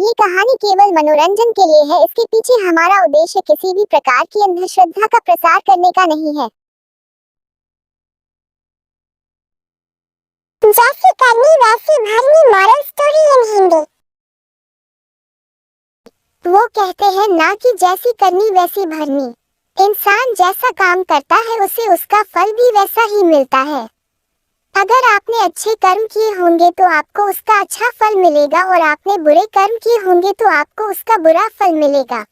ये कहानी केवल मनोरंजन के लिए है। इसके पीछे हमारा उद्देश्य किसी भी प्रकार की अंधश्रद्धा का प्रसार करने का नहीं है। जैसी करनी वैसी भरनी मॉरल स्टोरी इन हिंदी। वो कहते हैं ना कि जैसी करनी वैसी भरनी। इंसान जैसा काम करता है उसे उसका फल भी वैसा ही मिलता है। अगर आपने अच्छे कर्म किए होंगे तो आपको उसका अच्छा फल मिलेगा और आपने बुरे कर्म किए होंगे तो आपको उसका बुरा फल मिलेगा।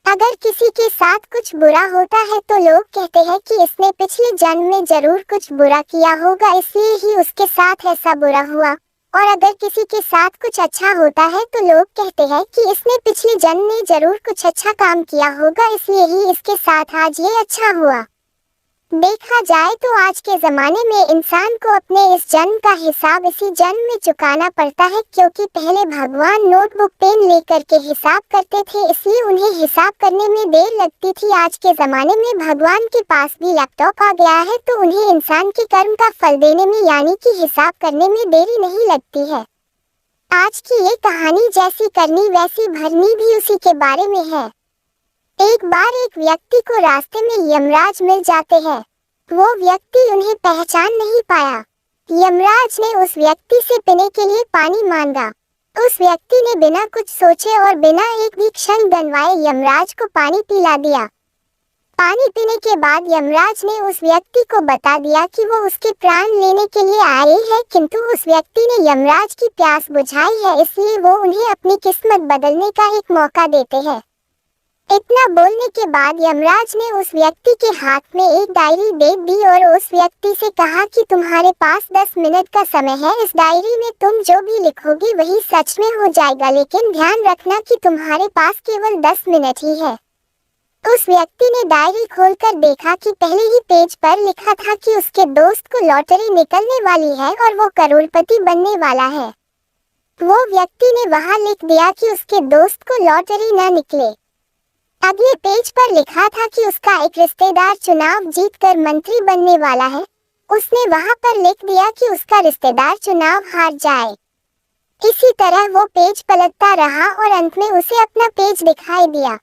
अगर किसी के साथ कुछ बुरा होता है तो लोग कहते हैं कि इसने पिछले जन्म में जरूर कुछ बुरा किया होगा, इसलिए ही उसके साथ ऐसा बुरा हुआ। और अगर किसी के साथ कुछ अच्छा होता है तो लोग कहते हैं कि इसने पिछले जन्म में जरूर कुछ अच्छा काम किया होगा, इसलिए ही इसके साथ आज ये अच्छा हुआ। देखा जाए तो आज के जमाने में इंसान को अपने इस जन्म का हिसाब इसी जन्म में चुकाना पड़ता है, क्योंकि पहले भगवान नोटबुक पेन लेकर के हिसाब करते थे, इसलिए उन्हें हिसाब करने में देर लगती थी। आज के जमाने में भगवान के पास भी लैपटॉप आ गया है तो उन्हें इंसान के कर्म का फल देने में यानी कि हिसाब करने में देरी नहीं लगती है। आज की ये कहानी जैसी करनी वैसी भरनी भी उसी के बारे में है। एक बार एक व्यक्ति को रास्ते में यमराज मिल जाते हैं। वो व्यक्ति उन्हें पहचान नहीं पाया। यमराज ने उस व्यक्ति से पीने के लिए पानी मांगा। उस व्यक्ति ने बिना कुछ सोचे और बिना एक भी क्षण गंवाए यमराज को पानी पिला दिया। पानी पीने के बाद यमराज ने उस व्यक्ति को बता दिया कि वो उसके प्राण लेने के लिए आए हैं, किंतु उस व्यक्ति ने यमराज की प्यास बुझाई है, इसलिए वो उन्हें अपनी किस्मत बदलने का एक मौका देते हैं। इतना बोलने के बाद यमराज ने उस व्यक्ति के हाथ में एक डायरी दे दी और उस व्यक्ति से कहा कि तुम्हारे पास 10 मिनट का समय है। इस डायरी में तुम जो भी लिखोगे वही सच में हो जाएगा, लेकिन ध्यान रखना कि तुम्हारे पास केवल 10 मिनट ही है। उस व्यक्ति ने डायरी खोलकर देखा कि पहले ही पेज पर लिखा था कि उसके दोस्त को लॉटरी निकलने वाली है और वो करोड़पति बनने वाला है। वो व्यक्ति ने वहाँ लिख दिया कि उसके दोस्त को लॉटरी न निकले। अगले पेज पर लिखा था कि उसका एक रिश्तेदार चुनाव जीतकर मंत्री बनने वाला है। उसने वहां पर लिख दिया कि उसका रिश्तेदार चुनाव हार जाए। इसी तरह वो पेज पलटता रहा और अंत में उसे अपना पेज दिखाई दिया।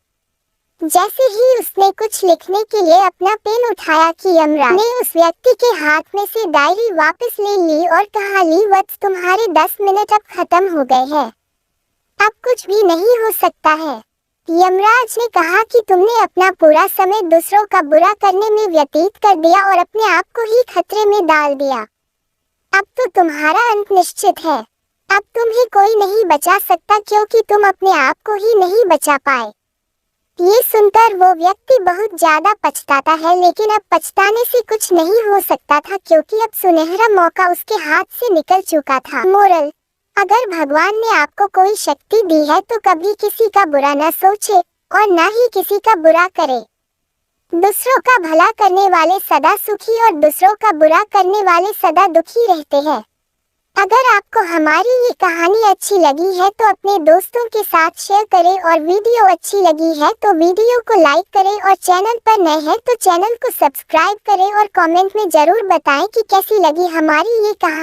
जैसे ही उसने कुछ लिखने के लिए अपना पेन उठाया कि यमराज ने उस व्यक्ति के हाथ में से डायरी वापस ले ली और कहा, ली वत्स, तुम्हारे 10 मिनट अब खत्म हो गए हैं। अब कुछ भी नहीं हो सकता है। यमराज ने कहा कि तुमने अपना पूरा समय दूसरों का बुरा करने में व्यतीत कर दिया और अपने आप को ही खतरे में डाल दिया। अब तो तुम्हारा अंत निश्चित है। अब तुम्हें कोई नहीं बचा सकता, क्योंकि तुम अपने आप को ही नहीं बचा पाए। ये सुनकर वो व्यक्ति बहुत ज्यादा पछताता है, लेकिन अब पछताने से कुछ नहीं हो सकता था, क्योंकि अब सुनहरा मौका उसके हाथ से निकल चुका था। मोरल: अगर भगवान ने आपको कोई शक्ति दी है तो कभी किसी का बुरा न सोचे और न ही किसी का बुरा करे। दूसरों का भला करने वाले सदा सुखी और दूसरों का बुरा करने वाले सदा दुखी रहते हैं। अगर आपको हमारी ये कहानी अच्छी लगी है तो अपने दोस्तों के साथ शेयर करें और वीडियो अच्छी लगी है तो वीडियो को लाइक करें और चैनल पर नए हैं तो चैनल को सब्सक्राइब करें और कमेंट में जरूर बताएं कि कैसी लगी हमारी ये कहानी।